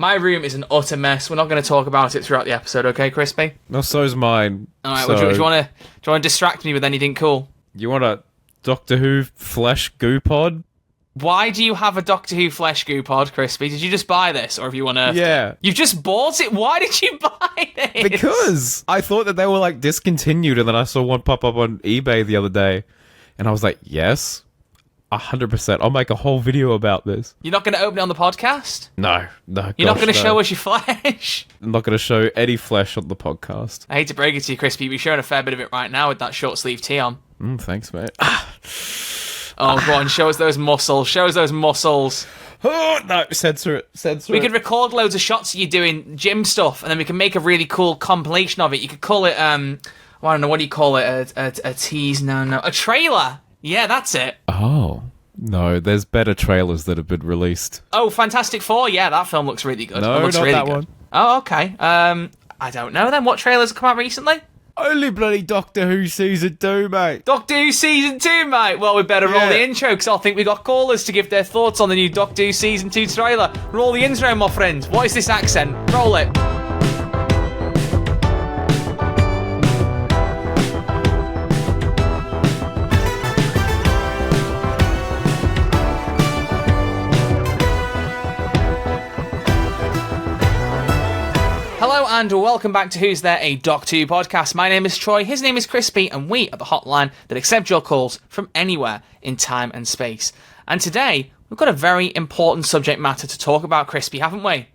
My room is an utter mess. We're not going to talk about it throughout the episode, okay, Crispy? No, so's mine. All right, so, do you want to distract me with anything cool? You want a Doctor Who flesh goo pod? Why do you have a Doctor Who flesh goo pod, Crispy? Did you just buy this, or have you unearthed it? You've just bought it? Why did you buy this? Because I thought that they were, like, discontinued, and then I saw one pop up on eBay the other day, and I was like, yes, 100%. I'll make a whole video about this. You're not going to open it on the podcast? No. You're not going to show us your flesh? I'm not going to show any flesh on the podcast. I hate to break it to you, Crispy, but you're showing a fair bit of it right now with that short sleeve tee on. Thanks, mate. Oh, go on, show us those muscles. Show us those muscles. Oh, no, censor it. We could record loads of shots of you doing gym stuff, and then we can make a really cool compilation of it. You could call it, I don't know, what do you call it? A tease? No. A trailer. Yeah, that's it. Oh. No, there's better trailers that have been released. Oh, Fantastic Four. Yeah, that film looks really good. No, looks not really that good. one. Oh, okay. I don't know then. What trailers have come out recently? Only bloody Doctor Who Season 2, mate. Doctor Who Season 2, mate. Well, we better roll the intro, because I think we got callers to give their thoughts on the new Doctor Who Season 2 trailer. Roll the intro, my friend. What is this accent? Roll it. Hello and welcome back to Who's There, a Doctor Who podcast. My name is Troy, his name is Crispy, and we are the hotline that accept your calls from anywhere in time and space. And today, we've got a very important subject matter to talk about, Crispy, haven't we?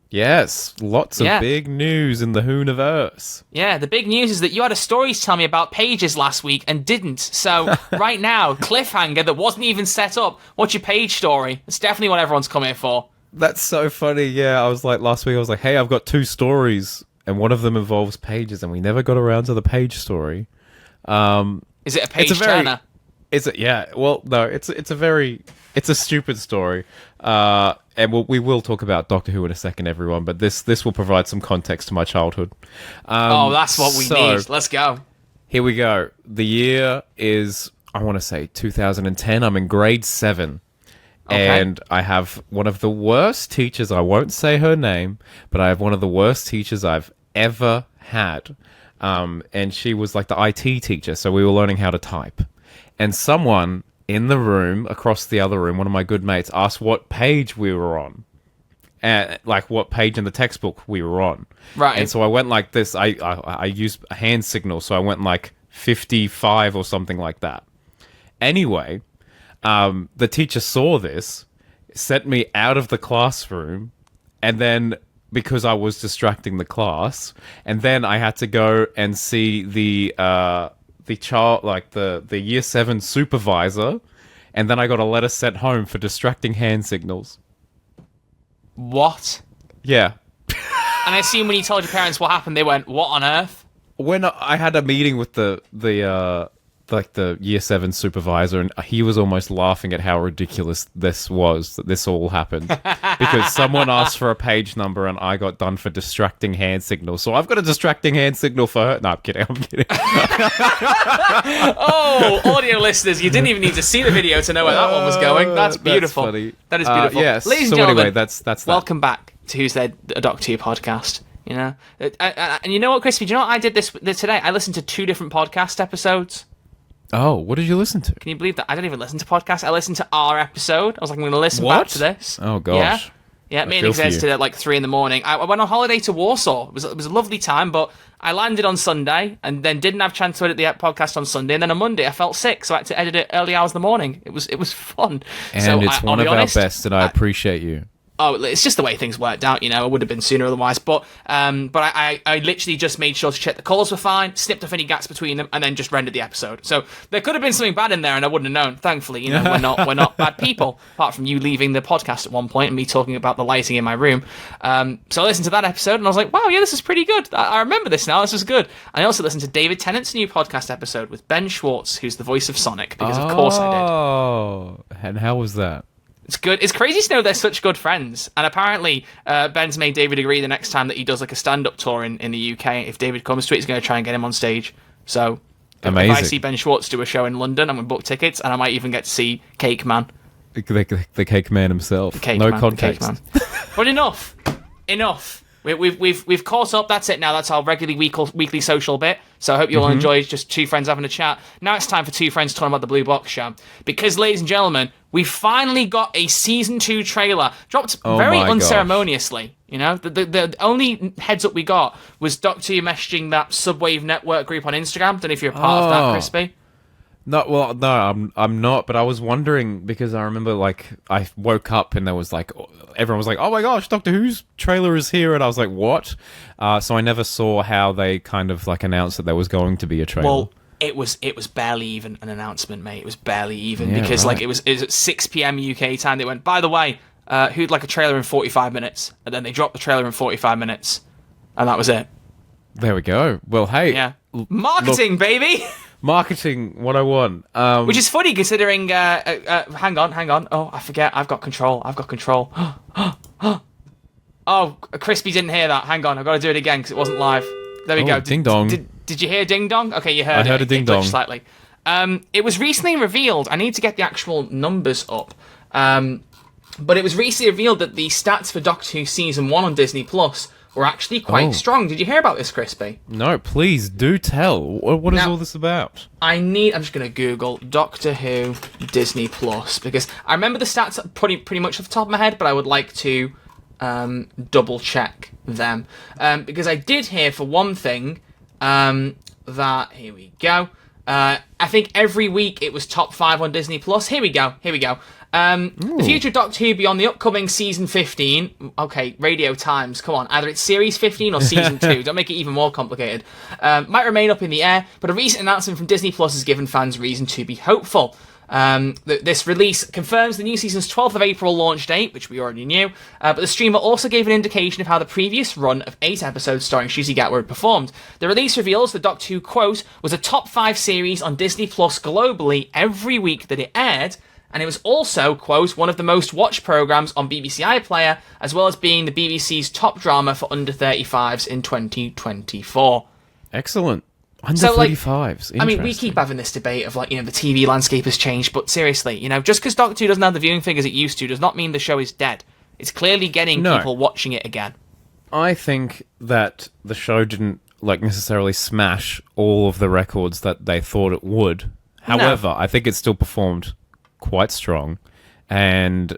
Yes, lots of big news in the Who-niverse. Yeah, the big news is that you had a story to tell me about Pages last week and didn't. So, right now, cliffhanger that wasn't even set up. What's your Page story? It's definitely what everyone's come here for. That's so funny. Yeah, I was like, last week I was like, hey, I've got 2 stories, and one of them involves Pages, and we never got around to the Page story. Is it a Page turner? Yeah, well, no, it's a stupid story. And we will talk about Doctor Who in a second, everyone, but this will provide some context to my childhood. That's what we need. Let's go. Here we go. The year is, I want to say, 2010. I'm in grade 7. Okay. And I have one of the worst teachers, I won't say her name, but I have one of the worst teachers I've ever had. And she was like the IT teacher, so we were learning how to type. And someone in the room, across the other room, one of my good mates, asked what page we were on. And like what page in the textbook we were on. Right. And so I went like this. I used a hand signal, so I went like 55 or something like that. Anyway, the teacher saw this, sent me out of the classroom, and then because I was distracting the class, and then I had to go and see the child, like the year 7 supervisor, and then I got a letter sent home for distracting hand signals. What? Yeah. And I assume when you told your parents what happened, they went, "What on earth?" When I had a meeting with the year 7 supervisor, and he was almost laughing at how ridiculous this was, that this all happened. Because someone asked for a page number and I got done for distracting hand signals. So I've got a distracting hand signal for her. No, I'm kidding. Oh, audio listeners, you didn't even need to see the video to know where that one was going. That's beautiful. That's funny. That is beautiful. Yes. Ladies and gentlemen, anyway, that's that. Welcome back to Who's There, a Doctor Who podcast. You know, and you know what, Crispy? Do you know what I did this today? I listened to 2 different podcast episodes. Oh, what did you listen to? Can you believe that? I don't even listen to podcasts. I listened to our episode. I was like, I'm going to listen back to this. Oh, gosh. Yeah, me and Exez did it at like 3 a.m. I went on holiday to Warsaw. It was a lovely time, but I landed on Sunday and then didn't have a chance to edit the podcast on Sunday. And then on Monday, I felt sick, so I had to edit it early hours in the morning. It was fun. And so it's one of our best, and I appreciate you. Oh, it's just the way things worked out, you know. It would have been sooner otherwise. But I literally just made sure to check the calls were fine, snipped off any gaps between them, and then just rendered the episode. So there could have been something bad in there, and I wouldn't have known. Thankfully, you know, we're not bad people. Apart from you leaving the podcast at one point and me talking about the lighting in my room. So I listened to that episode, and I was like, wow, yeah, this is pretty good. I remember this now. This is good. I also listened to David Tennant's new podcast episode with Ben Schwartz, who's the voice of Sonic, because of course I did. Oh, and how was that? It's good. It's crazy to know they're such good friends. And apparently, Ben's made David agree the next time that he does like a stand-up tour in the UK, if David comes to it, he's going to try and get him on stage. So, amazing. If I see Ben Schwartz do a show in London, I'm going to book tickets, and I might even get to see Cake Man. The Cake Man himself. The Cake no Man, context. The Cake Man. But enough. enough. We've caught up. That's it now. That's our regularly weekly social bit. So I hope you all enjoy just two friends having a chat. Now it's time for two friends talking about the Blue Box Show. Because, ladies and gentlemen, we finally got a season 2 trailer dropped very unceremoniously. You know, the only heads up we got was Doctor Who messaging that Subwave Network group on Instagram. Don't know if you're a part of that, Crispy. No, I'm not. But I was wondering because I remember like I woke up and there was like everyone was like, "Oh my gosh, Doctor Who's trailer is here," and I was like, "What?" So I never saw how they kind of like announced that there was going to be a trailer. Well, it was barely even an announcement, mate. It was barely even because like it was at 6 p.m. UK time. They went, by the way, who'd like a trailer in 45 minutes, and then they dropped the trailer in 45 minutes, and that was it. There we go. Well, hey, marketing, baby. Marketing 101. Which is funny considering. Hang on. Oh, I forget. I've got control. Oh, Crispy didn't hear that. Hang on. I've got to do it again because it wasn't live. There we go. Ding dong. Did you hear ding dong? Okay, you heard it. I heard a ding dong. Slightly. It was recently revealed. I need to get the actual numbers up. But it was recently revealed that the stats for Doctor Who Season 1 on Disney Plus were actually quite strong. Did you hear about this, Crispy? No, please do tell. What is all this about? I'm just going to Google Doctor Who Disney Plus because I remember the stats pretty much off the top of my head, but I would like to double check them. Because I did hear, for one thing, that... Here we go. I think every week it was top 5 on Disney Plus. Here we go. The future of Doctor Who beyond the upcoming season 15. Okay, radio times. Come on. Either it's series 15 or season 2. Don't make it even more complicated. Might remain up in the air, but a recent announcement from Disney Plus has given fans reason to be hopeful. This release confirms the new season's 12th of April launch date, which we already knew, but the streamer also gave an indication of how the previous run of 8 episodes starring Ncuti Gatwa had performed. The release reveals that Doctor Who, quote, was a top 5 series on Disney Plus globally every week that it aired, and it was also, quote, one of the most watched programmes on BBC iPlayer, as well as being the BBC's top drama for under 35s in 2024. Excellent. Under so, 35s. I mean, we keep having this debate of, like, the TV landscape has changed, but seriously, just because Doctor Who doesn't have the viewing figures it used to does not mean the show is dead. It's clearly getting people watching it again. I think that the show didn't, necessarily smash all of the records that they thought it would. However, I think it still performed quite strong, and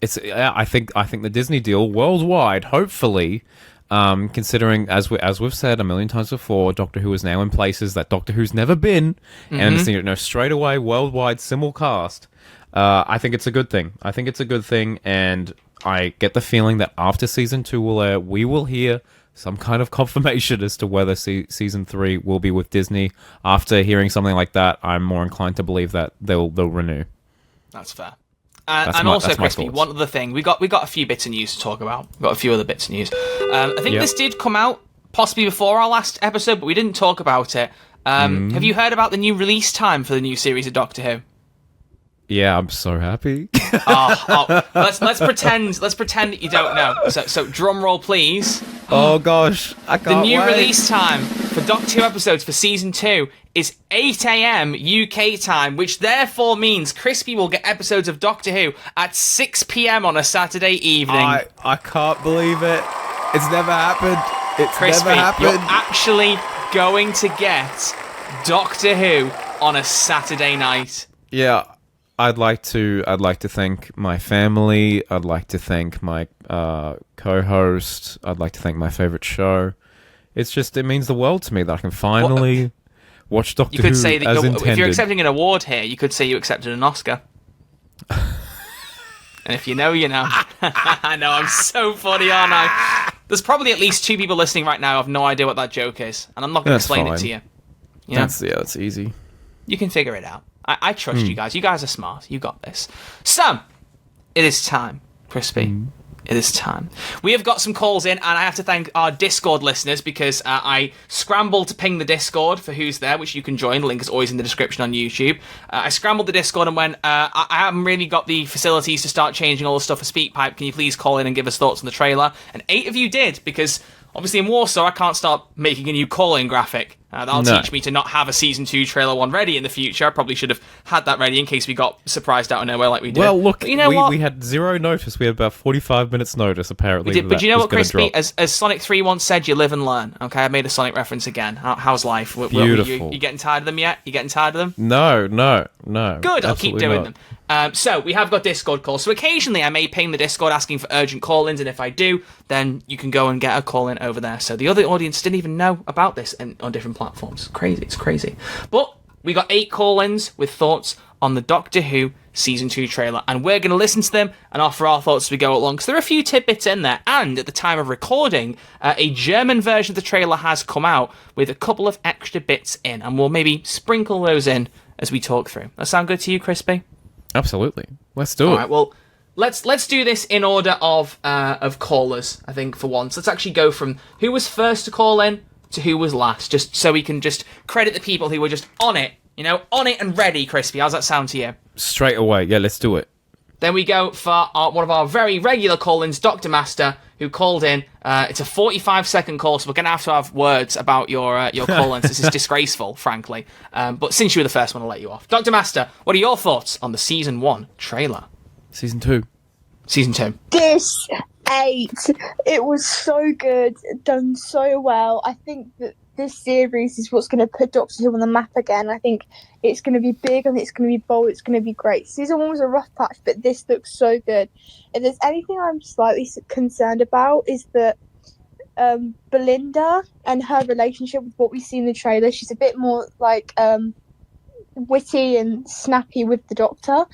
I think the Disney deal worldwide, hopefully, considering as we've said a million times before, Doctor Who is now in places that Doctor Who's never been, and straight away worldwide simulcast. I think it's a good thing. And I get the feeling that after season 2 will air, we will hear some kind of confirmation as to whether season 3 will be with Disney. After hearing something like that, I'm more inclined to believe that they'll renew. That's fair. And also, Crispy, one other thing. We got a few bits of news to talk about. We've got a few other bits of news. I think this did come out possibly before our last episode, but we didn't talk about it. Have you heard about the new release time for the new series of Doctor Who? Yeah, I'm so happy. Let's pretend that you don't know. So drum roll, please. Oh gosh, I can't wait. The new release time for Doctor Who episodes for season 2 is 8 a.m. UK time, which therefore means Crispy will get episodes of Doctor Who at 6 p.m. on a Saturday evening. I can't believe it. It's never happened. Crispy, you're actually going to get Doctor Who on a Saturday night. Yeah. I'd like to thank my family. I'd like to thank my co-host. I'd like to thank my favorite show. It means the world to me that I can finally watch Doctor Who. You could say that if you're accepting an award here, you could say you accepted an Oscar. And if you know, you know. I know, I'm so funny, aren't I? There's probably at least 2 people listening right now who have no idea what that joke is, and I'm not going to explain it to you. That's easy. You can figure it out. I trust you guys. You guys are smart. You got this. So, it is time, Crispy. It is time. We have got some calls in, and I have to thank our Discord listeners because I scrambled to ping the Discord for who's there, which you can join. The link is always in the description on YouTube. I scrambled the Discord and went, I haven't really got the facilities to start changing all the stuff for SpeakPipe. Can you please call in and give us thoughts on the trailer? And 8 of you did, because Obviously, in Warsaw, I can't start making a new call-in graphic. That'll teach me to not have a Season 2 trailer one ready in the future. I probably should have had that ready in case we got surprised out of nowhere like we did. Well, look, but you know what? We had zero notice. We had about 45 minutes notice, apparently. We did, but you know what, Crispy? As Sonic 3 once said, you live and learn. Okay, I made a Sonic reference again. How's life? Beautiful. You getting tired of them yet? You getting tired of them? No. Good, I'll keep doing not. them. So, we have got Discord calls. So, occasionally I may ping the Discord asking for urgent call-ins, and if I do, then you can go and get a call-in over there. So, the other audience didn't even know about this on different platforms. It's crazy. But we got 8 call-ins with thoughts on the Doctor Who Season 2 trailer, and we're going to listen to them and offer our thoughts as we go along, because there are a few tidbits in there, and at the time of recording, a German version of the trailer has come out with a couple of extra bits in, and we'll maybe sprinkle those in as we talk through. That sound good to you, Crispy? Absolutely. Let's do it. All right, well, let's do this in order of callers, I think, for once. Let's actually go from who was first to call in to who was last, just so we can just credit the people who were just on it, on it and ready, Crispy. How's that sound to you? Straight away. Yeah, let's do it. Then we go for one of our very regular call-ins, Dr. Master, who called in. It's a 45-second call, so we're going to have words about your call-ins. This is disgraceful, frankly. But since you were the first one, I'll let you off. Dr. Master, what are your thoughts on the Season 1 trailer? Season 2. Season 2. This 8. It was so good, done so well. I think that this series is what's going to put Doctor Who on the map again. I think it's going to be big, and it's going to be bold, it's going to be great. Season 1 was a rough patch, but this looks so good. If there's anything I'm slightly concerned about, is that Belinda and her relationship with what we see in the trailer, she's a bit more like witty and snappy with the Doctor,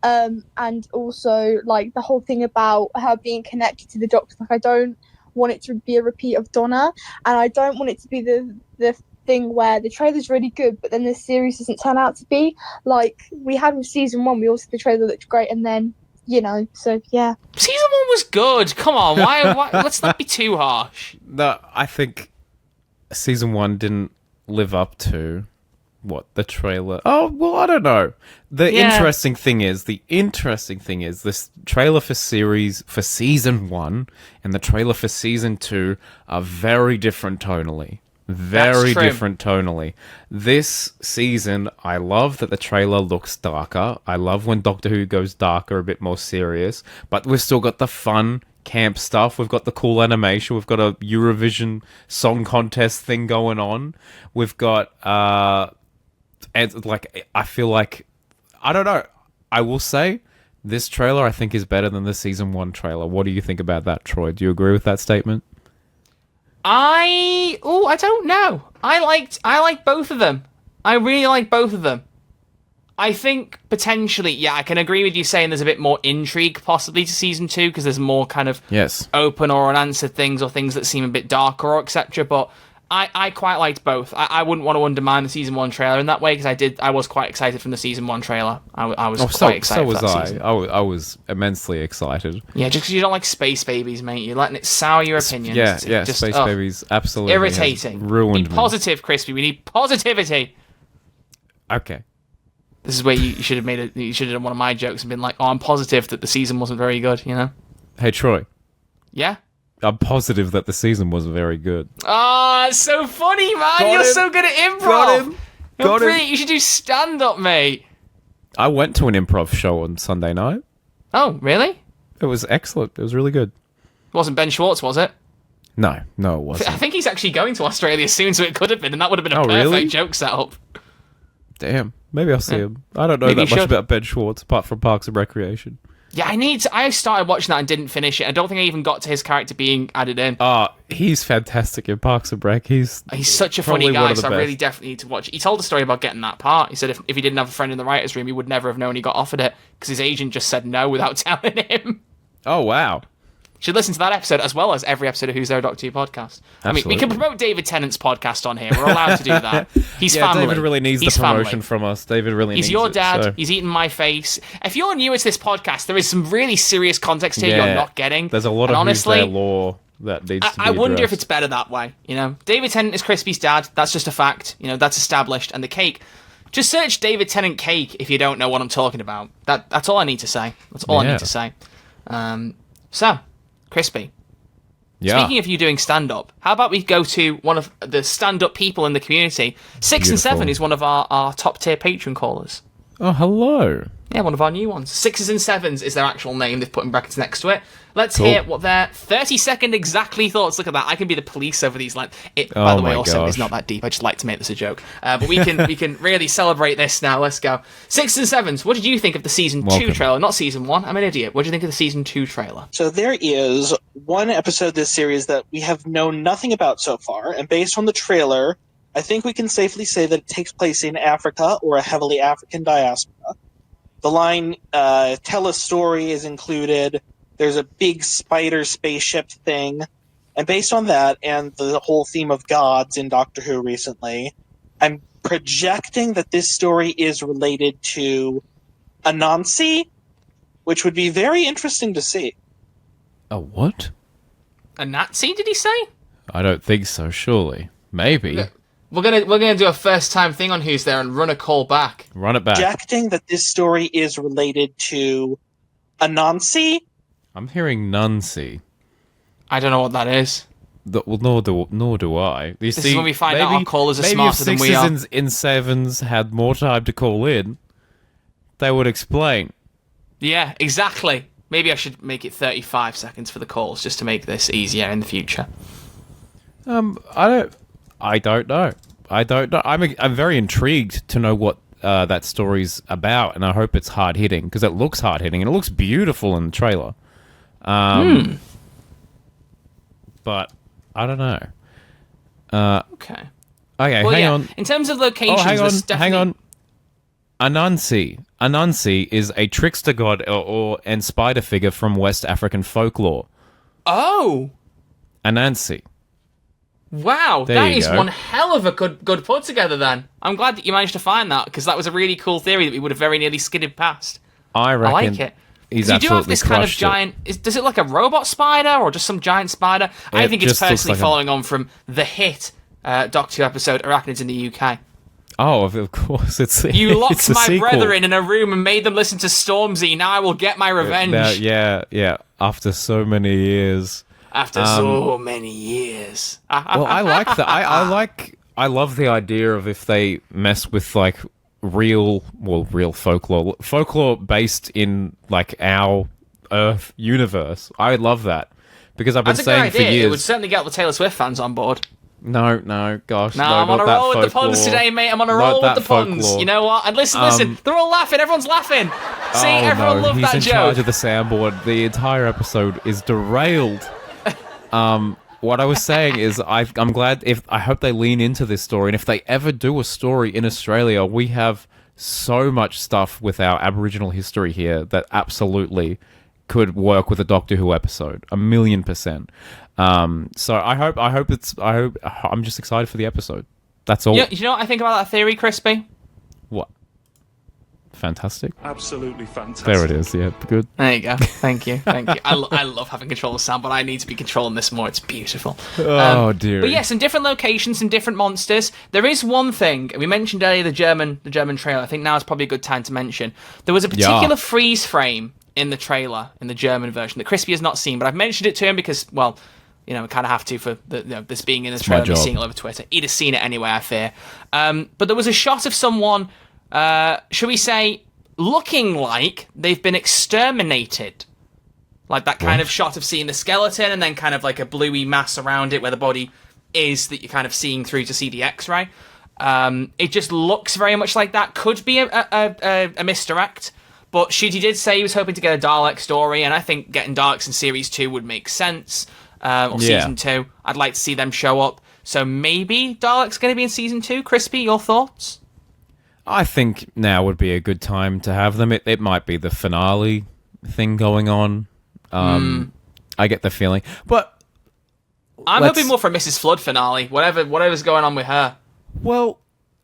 and also like the whole thing about her being connected to the Doctor. Like, I don't want it to be a repeat of Donna, and I don't want it to be the thing where the trailer's really good but then the series doesn't turn out to be like we had with Season 1. We also, the trailer looked great, and then so yeah, Season 1 was good. Come on, why let's not be too harsh. No, I think Season 1 didn't live up to the trailer. Oh, well, I don't know. The interesting thing is this trailer for Season 1 and the trailer for Season 2 are very different tonally. Very different tonally. This season, I love that the trailer looks darker. I love when Doctor Who goes darker, a bit more serious, but we've still got the fun camp stuff. We've got the cool animation. We've got a Eurovision Song Contest thing going on. We've got and I feel like, I don't know, I will say this trailer I think is better than the Season 1 trailer. What do you think about that, Troy? Do you agree with that statement? I don't know. I like both of them. I really like both of them. I think potentially, I can agree with you saying there's a bit more intrigue possibly to Season 2 because there's more kind of open or unanswered things or things that seem a bit darker or etc. But I quite liked both. I wouldn't want to undermine the Season 1 trailer in that way because I was quite excited from the Season 1 trailer. I was quite excited for that season. I was immensely excited. Yeah, just because you don't like space babies, mate. You're letting it sour your opinions. Yeah, just, Space Babies absolutely irritating. Ruined Be positive, Crispy. We need positivity. Okay. This is where you should have you should have done one of my jokes and been like, "Oh, I'm positive that the season wasn't very good." Hey, Troy. Yeah. I'm positive that the season was very good. Ah, it's so funny, man. You're so good at improv. Got him. You're brilliant. You should do stand-up, mate. I went to an improv show on Sunday night. Oh, really? It was excellent. It was really good. It wasn't Ben Schwartz, was it? No, it wasn't. I think he's actually going to Australia soon, so it could have been, and that would have been a perfect joke setup. Damn. Maybe I'll see him. I don't know that much about Ben Schwartz, apart from Parks and Recreation. Yeah, I started watching that and didn't finish it. I don't think I even got to his character being added in. He's fantastic in Parks and Rec. He's such a funny guy, so I really definitely need to watch it. He told a story about getting that part. He said if he didn't have a friend in the writer's room, he would never have known he got offered it, because his agent just said no without telling him. Oh, wow. Should listen to that episode as well as every episode of Who's There Doctor Who podcast. Absolutely. I mean, we can promote David Tennant's podcast on here. We're allowed to do that. He's family. David really needs the promotion from us. David really needs it. He's your dad. So. He's eating my face. If you're new to this podcast, there is some really serious context here you're not getting. There's a lot of honestly, Who's There lore that needs to be I wonder addressed. if it's better that way. David Tennant is Crispy's dad. That's just a fact. That's established. And the cake. Just search David Tennant cake if you don't know what I'm talking about. That's all I need to say. That's all I need to say. So, Crispy. Yeah. Speaking of you doing stand-up, how about we go to one of the stand-up people in the community? 6 and 7 is one of our top-tier patron callers. Oh, hello. Yeah, one of our new ones. 6s and 7s is their actual name. They've put in brackets next to it. Let's Cool. hear what their 30-second exactly thoughts. Look at that. I can be the police over these lines. By Oh the way, my also, it's gosh. not that deep. I just like to make this a joke. But we can really celebrate this now. Let's go. 6s and 7s, what did you think of the Season 2 Welcome. trailer? Not Season 1. I'm an idiot. What did you think of the Season 2 trailer? So there is one episode of this series that we have known nothing about so far, and based on the trailer, I think we can safely say that it takes place in Africa or a heavily African diaspora. The line, tell a story is included. There's a big spider spaceship thing. And based on that, and the whole theme of gods in Doctor Who recently, I'm projecting that this story is related to Anansi, which would be very interesting to see. A what? A Nazi, did he say? I don't think so, surely. Maybe. Yeah. We're gonna do a first time thing on Who's There and run a call back. Run it back. Projecting that this story is related to Anansi. I'm hearing Nuncy. I don't know what that is. Well, nor do I. You This is when we find out our callers are smarter than we Maybe are. if 6s and 7s had more time to call in, they would explain. Yeah, exactly. Maybe I should make it 35 seconds for the calls just to make this easier in the future. I don't know. I'm very intrigued to know what that story's about, and I hope it's hard hitting because it looks hard hitting and it looks beautiful in the trailer. But I don't know. Okay. Okay, Well, hang yeah. on. In terms of locations, Oh, hang on. there's definitely... Anansi is a trickster god and spider figure from West African folklore. Oh! Anansi. Wow, There that you is go. one hell of a good put together then. I'm glad that you managed to find that, because that was a really cool theory that we would have very nearly skidded past. I I reckon like it. he's So you do have absolutely this kind of crushed it. giant... Does it look like a robot spider or just some giant spider? I It think it's just looks personally like a- following on from the hit Doctor Who episode Arachnids in the UK. Oh, of course, it's You locked it's a my sequel. brethren in a room and made them listen to Stormzy. Now I will get my revenge. Now, yeah. After so many years. After so many years. Well, I like that. I love the idea of if they mess with like real folklore based in like our Earth universe. I love that because I've been That's a good saying for idea. It would years. certainly get all the Taylor Swift fans on board. No, gosh, No, no, I'm on not a that roll with the puns folklore. today, mate. I'm on a Not roll with that the puns. folklore. You know what? And listen, they're all laughing. Everyone's laughing. See, everyone no, loved he's that in joke. charge of the soundboard. The entire episode is derailed. What I was saying is, I'm glad. I hope they lean into this story, and if they ever do a story in Australia, we have so much stuff with our Aboriginal history here that absolutely could work with a Doctor Who episode, 1,000,000%. So I'm just excited for the episode. That's all. You know what I think about that theory, Crispy? What? Fantastic. Absolutely fantastic. There it is. Yeah, good. There you go. Thank you. I love having control of sound, but I need to be controlling this more. It's beautiful. Oh dear. But yes, in different locations and different monsters. There is one thing, and we mentioned earlier the German trailer. I think now is probably a good time to mention. There was a particular freeze frame in the trailer, in the German version, that Crispy has not seen, but I've mentioned it to him because, well, we kind of have to for this being in the trailer, and seeing it all over Twitter. He'd have seen it anyway, I fear. But there was a shot of someone, shall we say, looking like they've been exterminated. Like that kind of shot of seeing the skeleton and then kind of like a bluey mass around it where the body is that you're kind of seeing through to see the X-ray. It just looks very much like that. Could be a misdirect. But Ncuti did say he was hoping to get a Dalek story, and I think getting Daleks in Series 2 would make sense. Or Season 2. I'd like to see them show up. So maybe Dalek's going to be in Season 2. Crispy, your thoughts? I think now would be a good time to have them. It might be the finale thing going on. I get the feeling. But I'm hoping more for a Mrs. Flood finale. Whatever's going on with her. well,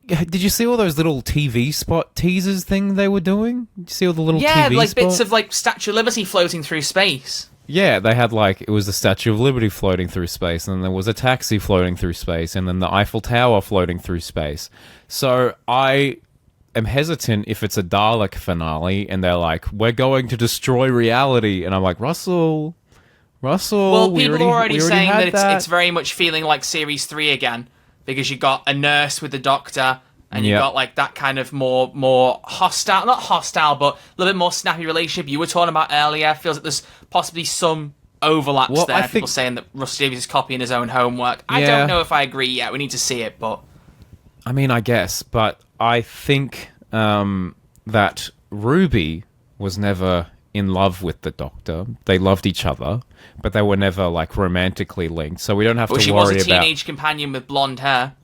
did you see all those little TV spot teasers thing they were doing? Did you see all the little Yeah, TV like spot? bits of like Statue of Liberty floating through space. Yeah, they had it was the Statue of Liberty floating through space, and then there was a taxi floating through space, and then the Eiffel Tower floating through space. So I am hesitant if it's a Dalek finale, and they're like, we're going to destroy reality. And I'm like, Russell, Russell. Well, people are already we saying had that it's very much feeling like Series 3 again, because you got a nurse with the doctor, and you got like that kind of more hostile, not hostile, but a little bit more snappy relationship you were talking about earlier. Feels like there's possibly some overlaps there. People saying that Russell Davies is copying his own homework. I don't know if I agree yet. We need to see it, but... I mean, I guess, but I think that Ruby was never in love with the Doctor. They loved each other, but they were never like romantically linked. So we don't have to worry about. She was a teenage companion with blonde hair.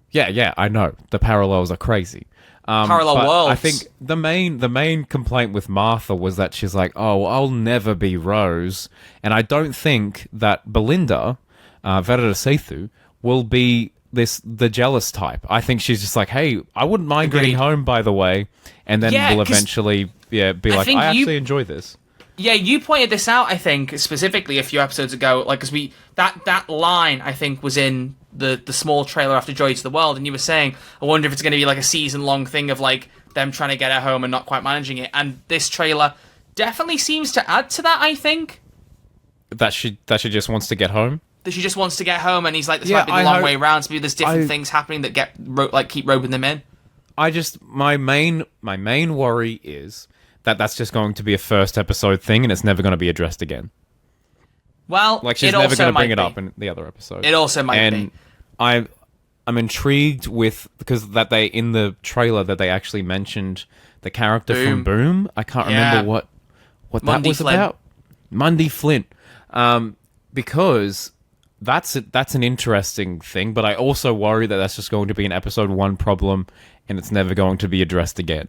Yeah, I know. The parallels are crazy. Parallel worlds. I think the main complaint with Martha was that she's like, "Oh, I'll never be Rose," and I don't think that Belinda, Verita Sethu, will be the jealous type. I think she's just like, "Hey, I wouldn't mind getting home, by the way," and then will eventually be like, "I actually enjoy this." Yeah, you pointed this out, I think, specifically a few episodes ago, like, because that line, I think, was in the small trailer after Joy to the World, and you were saying, I wonder if it's going to be like a season-long thing of, like, them trying to get her home and not quite managing it, and this trailer definitely seems to add to that, I think. That she just wants to get home? That she just wants to get home, and he's like, this might be the long way around, so maybe there's different things happening that keep roping them in. My main worry is that that's just going to be a first episode thing, and it's never going to be addressed again. Well, like she's never going to bring it up in the other episode. It also might be. And I'm intrigued with because that they in the trailer that they actually mentioned the character from Boom. I can't remember what Mundy that was Flint. About. Mundy Flint, because that's an interesting thing. But I also worry that that's just going to be an episode 1 problem, and it's never going to be addressed again.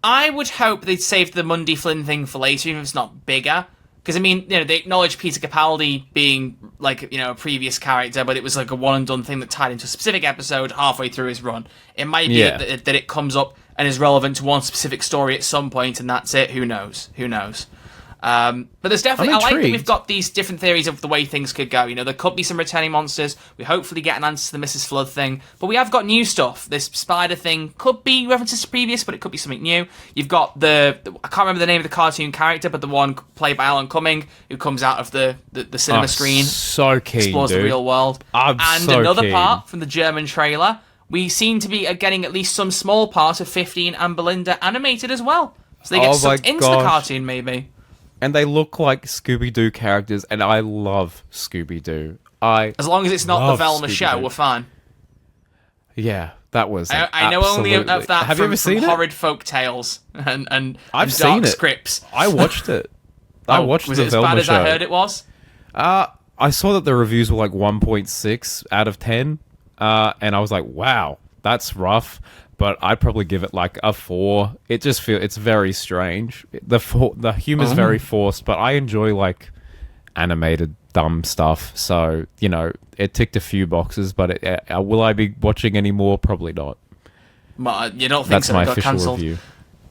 I would hope they'd save the Mundy Flynn thing for later, even if it's not bigger. Because, I mean, they acknowledge Peter Capaldi being, like, a previous character, but it was like a one-and-done thing that tied into a specific episode halfway through his run. It might be that it comes up and is relevant to one specific story at some point, and that's it. Who knows? But there's definitely... I like that we've got these different theories of the way things could go. There could be some returning monsters. We hopefully get an answer to the Mrs. Flood thing. But we have got new stuff. This spider thing could be references to previous, but it could be something new. You've got I can't remember the name of the cartoon character, but the one played by Alan Cumming, who comes out of the cinema screen. So keen, explores dude. the real world. Another part from the German trailer, we seem to be getting at least some small part of 15 and Belinda animated as well. So they get sucked into the cartoon, maybe. And they look like Scooby-Doo characters, and I love Scooby-Doo. As long as it's not the Velma show, we're fine. Yeah, that was. I know only of that Have you ever seen it? Horrid folk tales and I've dark seen it. scripts. I watched it. I watched the Velma show. Was it as bad as I heard it was? I saw that the reviews were like 1.6 out of 10, and I was like, wow, that's rough. But I'd probably give it like a 4. It just it's very strange. The humor's very forced, but I enjoy like animated dumb stuff. So it ticked a few boxes. But will I be watching any more? Probably not. You don't think that's so? My It got official cancelled. review.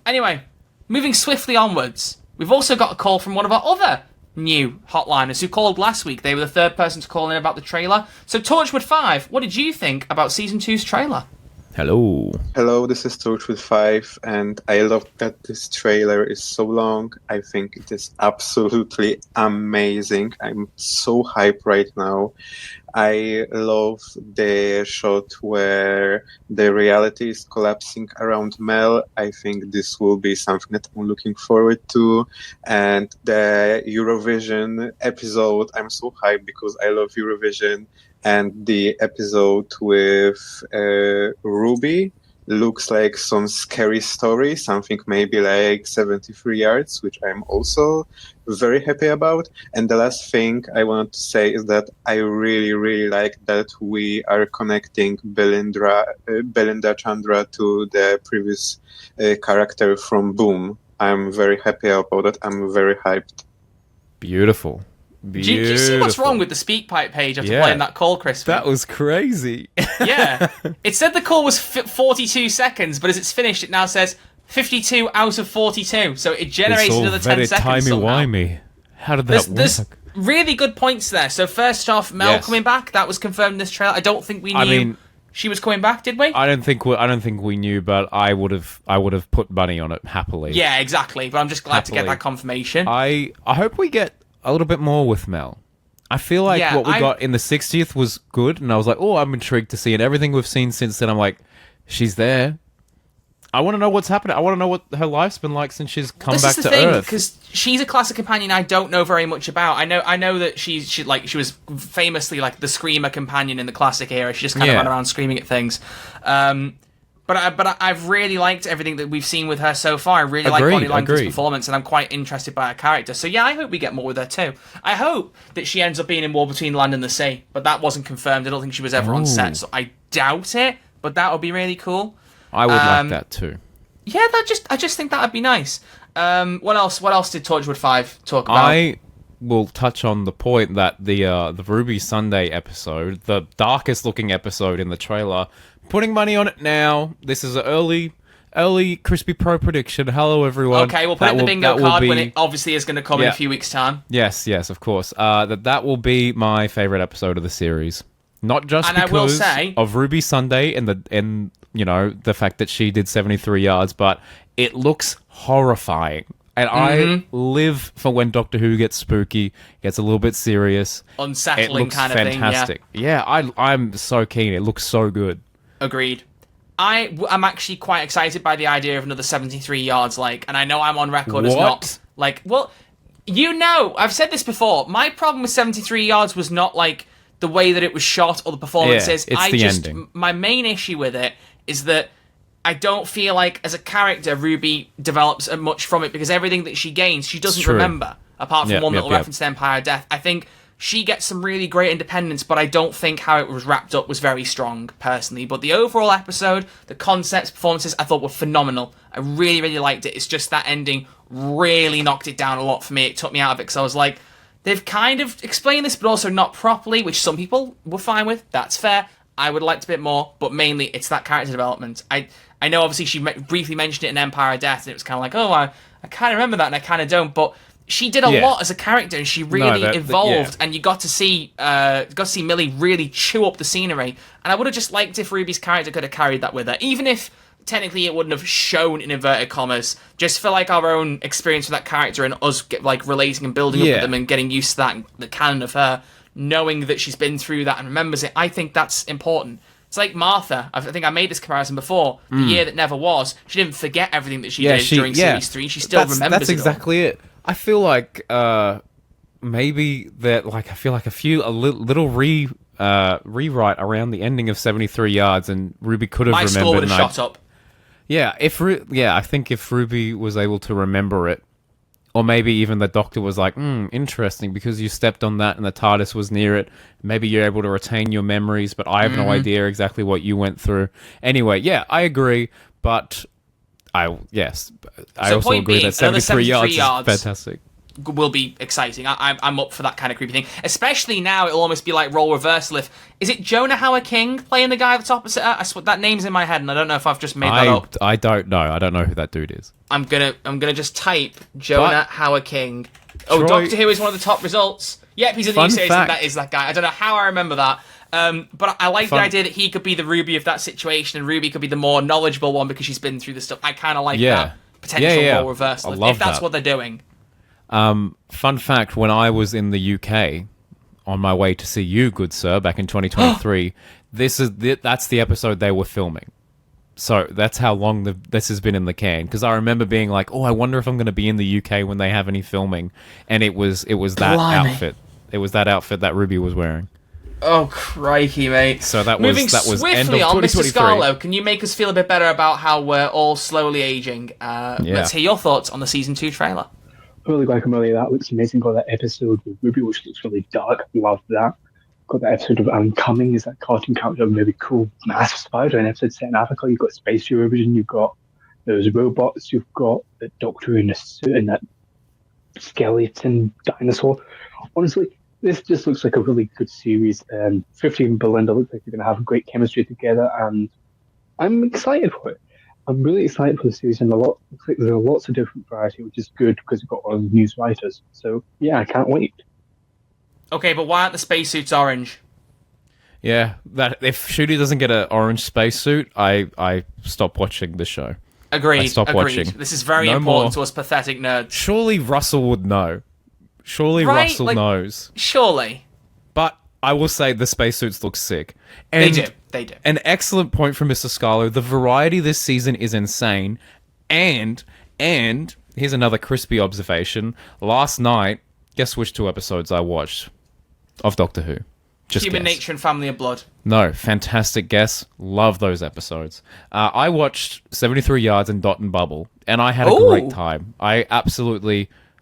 Anyway, moving swiftly onwards, we've also got a call from one of our other new hotliners who called last week. They were the third person to call in about the trailer. So Torchwood 5, what did you think about Season 2's trailer? Hello, this is Torchwood 5, and I love that this trailer is so long. I think it is absolutely amazing. I'm so hyped right now. I love the shot where the reality is collapsing around Mel. I think this will be something that I'm looking forward to. And the Eurovision episode, I'm so hyped because I love Eurovision. And the episode with Ruby looks like some scary story, something maybe like 73 Yards, which I'm also very happy about. And the last thing I want to say is that I really, really like that we are connecting Belinda Chandra to the previous character from Boom. I'm very happy about it. I'm very hyped. Beautiful. Do you see what's wrong with the SpeakPipe page after playing that call, Chris? That was crazy. Yeah. It said the call was 42 seconds, but as it's finished, it now says 52 out of 42. So it generates another 10 seconds timey-wimey. How did that work? There's really good points there. So first off, Mel coming back, that was confirmed in this trailer. I don't think we knew she was coming back, did we? I don't think we knew, but I would have put money on it happily. Yeah, exactly. But I'm just glad to get that confirmation. I hope we get a little bit more with Mel. I feel like what we got in the 60th was good, and I was like, oh, I'm intrigued to see it. Everything we've seen since then, I'm like, she's there. I want to know what's happening. I want to know what her life's been like since she's come back to Earth. Because she's a classic companion I don't know very much about. I know that she was famously like the screamer companion in the classic era. She just kind of ran around screaming at things. But I've really liked everything that we've seen with her so far. I really like Bonnie Langton's performance, and I'm quite interested by her character. So yeah, I hope we get more with her too. I hope that she ends up being in War Between Land and the Sea, but that wasn't confirmed. I don't think she was ever on set, so I doubt it. But that would be really cool. I would like that too. Yeah, I just think that would be nice. What else did Torchwood 5 talk about? I will touch on the point that the Ruby Sunday episode, the darkest looking episode in the trailer, putting money on it now. This is an early Crispy Pro prediction. Hello, everyone. Okay, we'll put it in the bingo card when it obviously is going to come in a few weeks' time. Yes, of course. That will be my favorite episode of the series. Not just because of Ruby Sunday and the fact that she did 73 yards, but it looks horrifying. And I live for when Doctor Who gets spooky, gets a little bit serious. Unsettling kind of thing. It looks fantastic. Yeah, I'm so keen. It looks so good. Agreed. I'm actually quite excited by the idea of another 73 yards, and I know I'm on record as not, I've said this before, my problem with 73 yards was not, the way that it was shot or the performances. Yeah, it's the ending. My main issue with it is that I don't feel like, as a character, Ruby develops much from it, because everything that she gains, she doesn't remember, apart from one little reference to Empire of Death. I think she gets some really great independence, but I don't think how it was wrapped up was very strong, personally. But the overall episode, the concepts, performances, I thought were phenomenal. I really, really liked it. It's just that ending really knocked it down a lot for me. It took me out of it, because I was like, they've kind of explained this, but also not properly, which some people were fine with. That's fair. I would have liked a bit more, but mainly it's that character development. I know, obviously, she briefly mentioned it in Empire of Death, and it was kind of like, oh, I kind of remember that, and I kind of don't, but she did a lot as a character, and she really evolved, and you got to see Millie really chew up the scenery, and I would have just liked if Ruby's character could have carried that with her, even if technically it wouldn't have shown in inverted commas, just for our own experience with that character and us relating and building up with them and getting used to that, and the canon of her, knowing that she's been through that and remembers it. I think that's important. It's like Martha. I think I made this comparison before. The year that never was. She didn't forget everything that she did during Series 3. She still remembers That's exactly it. I feel like maybe that, I feel like a little rewrite around the ending of 73 yards, and Ruby could have remembered. My score would have shot up. Yeah, I think if Ruby was able to remember it, or maybe even the Doctor was like, interesting, because you stepped on that and the TARDIS was near it. Maybe you're able to retain your memories, but I have no idea exactly what you went through. Anyway, yeah, I agree, but I also agree that 73 yards is fantastic. Will be exciting. I'm up for that kind of creepy thing. Especially now, it'll almost be like role reversal. Is it Jonah Hauer-King playing the guy that's opposite her? I swear, that name's in my head, and I don't know if I've just made that up. I don't know. I don't know who that dude is. I'm gonna just type Jonah Hauer-King. Oh, Doctor Who is one of the top results. Yep, he's in the new series, and that is that guy. I don't know how I remember that. But I like the idea that he could be the Ruby of that situation, and Ruby could be the more knowledgeable one because she's been through the stuff. I kind of like that potential role reversal, if that's what they're doing. Fun fact, when I was in the UK on my way to see you, good sir, back in 2023, that's the episode they were filming. So that's how long this has been in the can. Because I remember being like, oh, I wonder if I'm going to be in the UK when they have any filming. And it was that outfit. It was that outfit that Ruby was wearing. Oh, crikey, mate. So that Moving was swiftly end of on, 2023. Mr. Scarlo, can you make us feel a bit better about how we're all slowly aging? Let's hear your thoughts on the Season 2 trailer. Really like Amelia, that looks amazing. Got that episode with Ruby, which looks really dark. Love that. Got that episode of Coming, is that cartoon character, really cool, massive spider. An episode set in Africa. You've got Space Eurovision, you've got those robots, you've got the Doctor in a suit and that skeleton dinosaur. Honestly, this just looks like a really good series. 50 and Belinda looks like they're going to have great chemistry together, and I'm excited for it. I'm really excited for the series, and there are lots of different variety, which is good because we've got all the news writers. So yeah, I can't wait. Okay, but why aren't the spacesuits orange? Yeah, that if Ncuti doesn't get an orange spacesuit, I stop watching the show. Agreed. I stop watching. This is very important to us pathetic nerds. Surely Russell would know. Surely Right? Russell Like, knows. Surely. But I will say the spacesuits look sick. They And do. They do. An excellent point from Mr. Scarlo. The variety this season is insane. And here's another crispy observation. Last night, guess which 2 episodes I watched of Doctor Who? Just Human guess. Nature and Family of Blood. No, fantastic guess. Love those episodes. I watched 73 Yards and Dot and Bubble, and I had a great time. I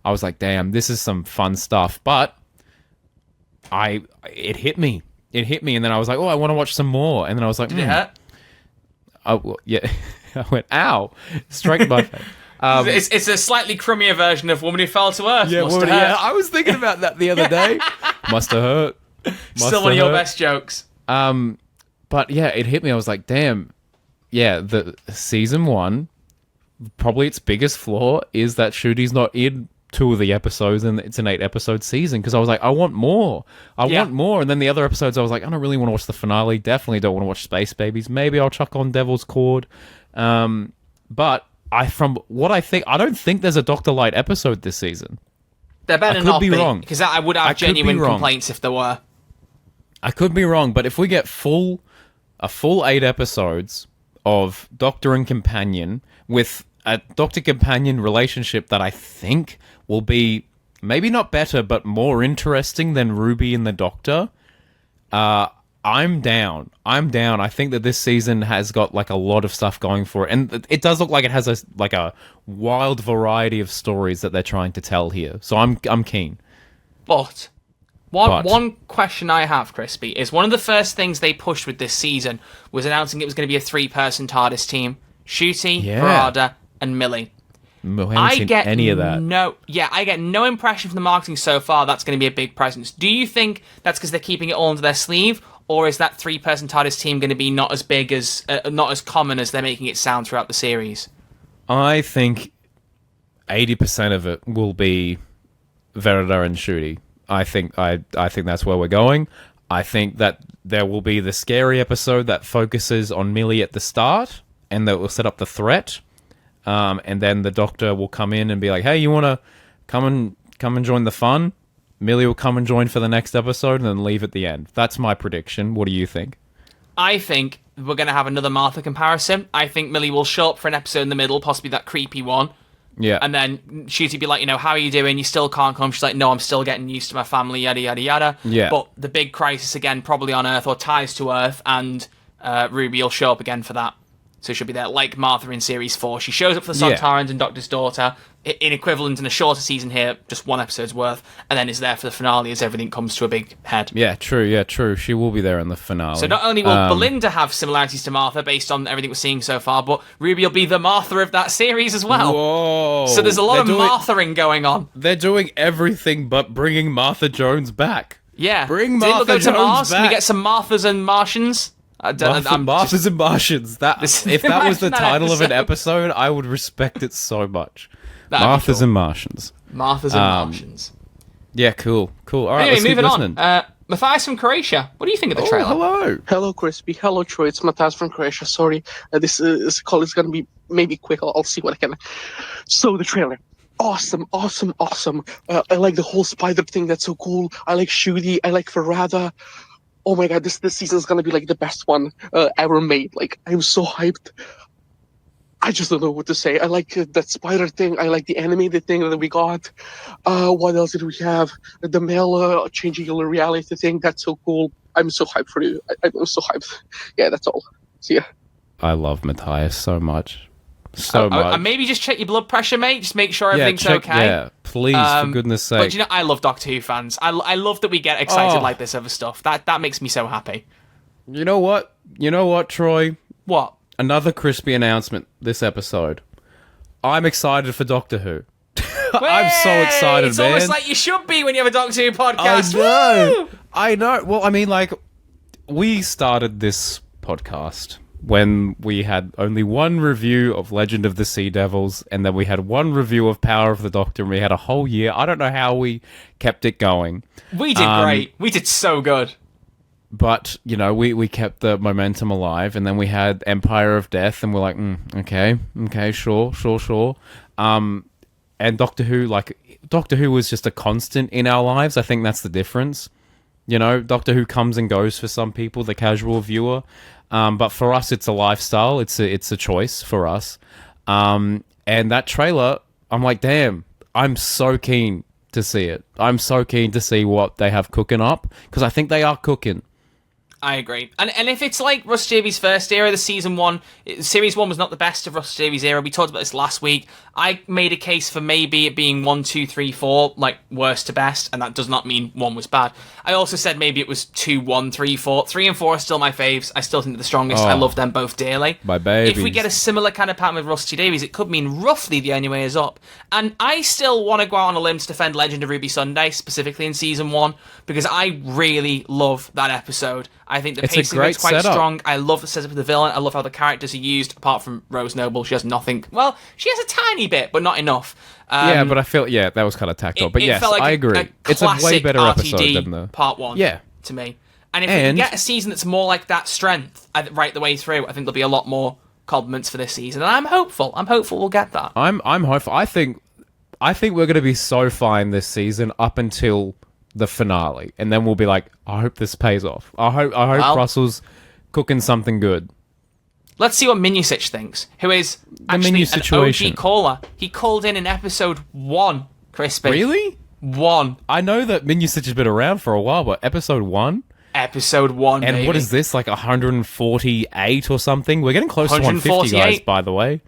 was like, damn, this is some fun stuff. But it hit me. It hit me, and then I was like, oh, I want to watch some more. And then I was like, Did it hurt? yeah. I went, ow, straight in my face. It's a slightly crummier version of Woman Who Fell to Earth. Yeah, Must have hurt. I was thinking about that the other day. Must have hurt. Still one of your best jokes. But yeah, it hit me. I was like, damn. Yeah, the season 1, probably its biggest flaw is that Ncuti's not in 2 of the episodes, and it's an 8-episode season. Because I was like, I want more. I want more. And then the other episodes, I was like, I don't really want to watch the finale. Definitely don't want to watch Space Babies. Maybe I'll chuck on Devil's Cord. But from what I think, I don't think there's a Dr. Light episode this season. There better I could not be wrong. Because I would have genuine complaints if there were. I could be wrong, but if we get a full 8 episodes of Doctor and Companion with a Doctor Companion relationship that I think will be maybe not better, but more interesting than Ruby and the Doctor, I'm down. I think that this season has got like a lot of stuff going for it, and it does look like it has a wild variety of stories that they're trying to tell here. So I'm keen. But one question I have, Crispy, is one of the first things they pushed with this season was announcing it was going to be a 3-person TARDIS team: Ncuti, Barada, and Millie. I haven't seen any of that. I get no impression from the marketing so far that's going to be a big presence. Do you think that's because they're keeping it all under their sleeve, or is that 3-person TARDIS team going to be not as common as they're making it sound throughout the series? I think 80% of it will be Verida and Ncuti. I think that's where we're going. I think that there will be the scary episode that focuses on Millie at the start, and that will set up the threat. And then the Doctor will come in and be like, "Hey, you want to come and join the fun?" Millie will come and join for the next episode, and then leave at the end. That's my prediction. What do you think? I think we're going to have another Martha comparison. I think Millie will show up for an episode in the middle, possibly that creepy one. Yeah. And then Ncuti be like, how are you doing? You still can't come. She's like, no, I'm still getting used to my family, yada, yada, yada. Yeah. But the big crisis again, probably on Earth or ties to Earth, and Ruby will show up again for that. So she'll be there like Martha in Series 4. She shows up for the Sontarans and Doctor's Daughter, in equivalent in a shorter season here, just 1 episode's worth, and then is there for the finale as everything comes to a big head. Yeah, true. She will be there in the finale. So not only will Belinda have similarities to Martha based on everything we're seeing so far, but Ruby will be the Martha of that series as well. Whoa. So there's a lot of Marthering going on. They're doing everything but bringing Martha Jones back. Yeah. Bring Did Martha we go to Jones Mars? back. Can we get some Marthas and Martians? Marthas and Martians. If that was the title of an episode, I would respect it so much. Marthas and Martians. Marthas and Martians. Yeah, cool. All right, anyway, let's keep moving listening. on. Matthias from Croatia. What do you think of the trailer? Hello, Crispy. Hello, Troy. It's Matthias from Croatia. Sorry, this call is going to be maybe quick. I'll see what I can. So, the trailer. Awesome. I like the whole spider thing. That's so cool. I like Ncuti. I like Verada. Oh my god, this season is going to be like the best one ever made. Like, I'm so hyped. I just don't know what to say. I like that spider thing. I like the animated thing that we got. What else did we have? The male changing your reality thing. That's so cool. I'm so hyped for you. I'm so hyped. Yeah, that's all. See ya. I love Matthias so much. Much. Maybe just check your blood pressure, mate. Just make sure everything's okay. Yeah, please, for goodness sake. But I love Doctor Who fans. I love that we get excited like this over stuff. That makes me so happy. You know what, Troy? What? Another crispy announcement this episode. I'm excited for Doctor Who. I'm so excited, it's man. It's almost like you should be when you have a Doctor Who podcast. I know. Well, I mean, like, we started this podcast when we had only one review of Legend of the Sea Devils, and then we had one review of Power of the Doctor, and we had a whole year. I don't know how we kept it going. We did great. We did so good. But, we kept the momentum alive, and then we had Empire of Death, and we're like, okay, sure. And Doctor Who, like, Doctor Who was just a constant in our lives. I think that's the difference. You know, Doctor Who comes and goes for some people, the casual viewer. But for us, it's a lifestyle. It's a choice for us. And that trailer, I'm like, damn, I'm so keen to see it. I'm so keen to see what they have cooking up, because I think they are cooking. I agree. And if it's like Russ Davies' first era, the series one was not the best of Russ Davies' era. We talked about this last week. I made a case for maybe it being 1, 2, 3, 4, like worst to best, and that does not mean 1 was bad. I also said maybe it was 2, 1, 3, 4. 3 and 4 are still my faves. I still think they're the strongest. I love them both dearly. My babies. If we get a similar kind of pattern with Rusty Davies, it could mean roughly the only way is up. And I still want to go out on a limb to defend Legend of Ruby Sunday, specifically in season 1, because I really love that episode. I think the pacing is quite strong. I love the setup of the villain. I love how the characters are used, apart from Rose Noble. She has nothing. Well, she has a tiny bit, but not enough. Yeah, but I feel, that was kind of tacked on. But yes, felt like I agree. It's a way better episode RTD than the... part 1, to me. And if we can get a season that's more like that strength right the way through, I think there'll be a lot more compliments for this season. And I'm hopeful. I'm hopeful we'll get that. I'm hopeful. I think we're going to be so fine this season up until the finale, and then we'll be like, I hope this pays off. I hope Russell's cooking something good. Let's see what Minusich thinks, who is actually an OG caller. He called in episode 1, Crispy. Really? 1. I know that Minusich has been around for a while, but episode 1? Episode 1, And baby. what is this, like 148 or something? We're getting close to 150, guys, by the way.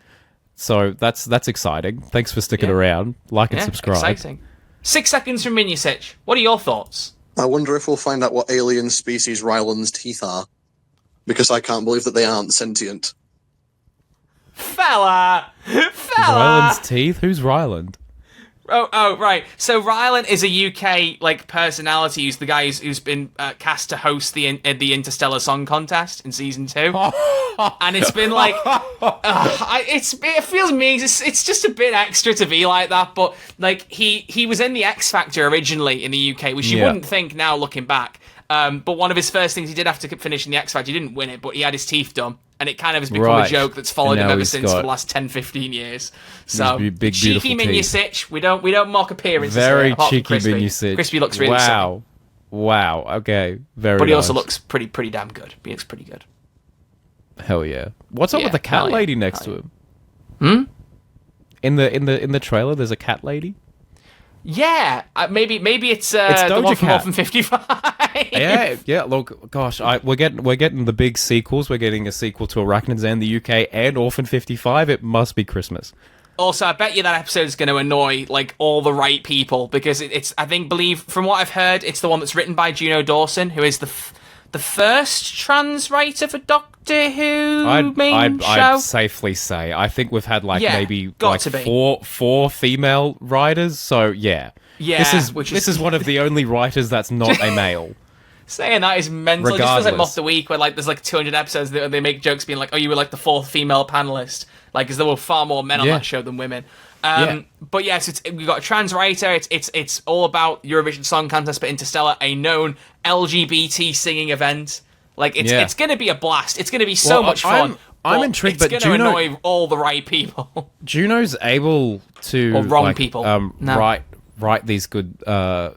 So that's exciting. Thanks for sticking around. Like and subscribe. Exciting. 6 seconds from Minusich. What are your thoughts? I wonder if we'll find out what alien species Ryland's teeth are. Because I can't believe that they aren't sentient. Fella! Ryland's teeth? Who's Ryland? Oh, right. So Ryland is a UK personality. Who's the guy who's been cast to host the Interstellar Song Contest in season 2, and it's been like, it feels mean. It's just a bit extra to be like that, but like he was in the X Factor originally in the UK, which you wouldn't think now looking back. But one of his first things he did after finishing the X Factor, he didn't win it, but he had his teeth done. And it kind of has become a joke that's followed him ever since for the last 10, 15 years. So, big, cheeky Minusich. We don't mock appearances. Very cheeky Minusich. Crispy looks really silly. Wow. Okay. Very But he nice. also looks pretty damn good. He looks pretty good. Hell yeah. What's up with the cat lady next to him? In the trailer, there's a cat lady? Yeah, maybe it's the Doja one from Cat. Orphan 55. yeah. Look, gosh, we're getting the big sequels. We're getting a sequel to Arachnids and the UK and Orphan 55. It must be Christmas. Also, I bet you that episode is going to annoy all the right people, because it's believe from what I've heard, it's the one that's written by Juno Dawson, who is the first trans writer for Doctor Who I'd safely say. I think we've had maybe four female writers. So yeah. This is one of the only writers that's not a male. Saying that is mental. It just feels like Mock the Week, where there's 200 episodes that they make jokes being like, "Oh, you were the 4th female panelist," because there were far more men on that show than women. But yes, we've got a trans writer. It's all about Eurovision Song Contest, but Interstellar, a known LGBT singing event. It's going to be a blast. It's going to be so much fun. I'm intrigued, but it's going to annoy all the right people. Juno's able to or wrong people. Write these good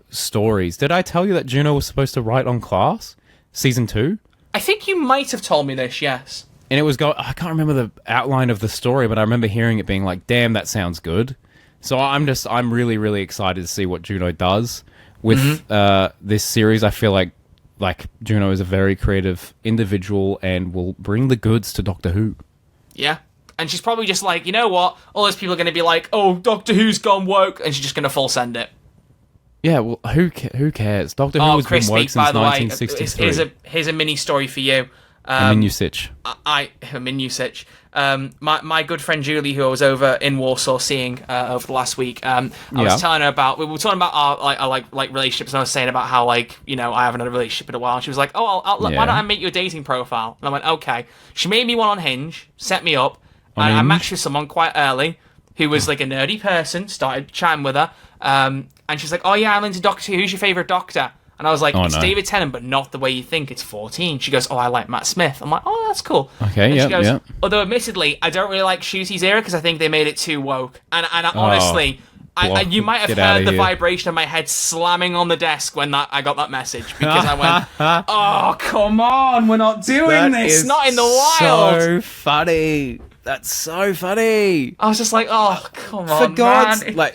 stories. Did I tell you that Juno was supposed to write on Class season 2? I think you might have told me this. Yes. And it was I can't remember the outline of the story, but I remember hearing it being like, "Damn, that sounds good." So I'm really, really excited to see what Juno does with this series. I feel like Juno is a very creative individual and will bring the goods to Doctor Who. Yeah. And she's probably just you know what? All those people are going to be like, "Oh, Doctor Who's gone woke," and she's just going to full send it. Yeah, well, who cares? Doctor Who has been woke since 1963. Here's a mini story for you. Minusich. Minusich. My good friend Julie, who I was over in Warsaw seeing over the last week, I was telling her about, we were talking about our relationships, and I was saying about how I haven't had a relationship in a while, and she was like, "Oh, why don't I make you a dating profile?" And I went, "Okay." She made me one on Hinge, set me up, and I matched with someone quite early who was a nerdy person, started chatting with her, and she's like, "Oh yeah, I'm into Doctor Who. Who's your favourite Doctor?" And I was like, "It's David Tennant, but not the way you think. It's 14. She goes, "Oh, I like Matt Smith." I'm like, "Oh, that's cool." Okay, she goes, although admittedly, I don't really like Shooty's era because I think they made it too woke. And honestly, You might have Get outta heard the here. vibration of my head slamming on the desk when I got that message, because I went, "Oh, come on, we're not doing That this. is Not in the wild." So funny. That's so funny. I was just like, "Oh, come on, For God's man." like,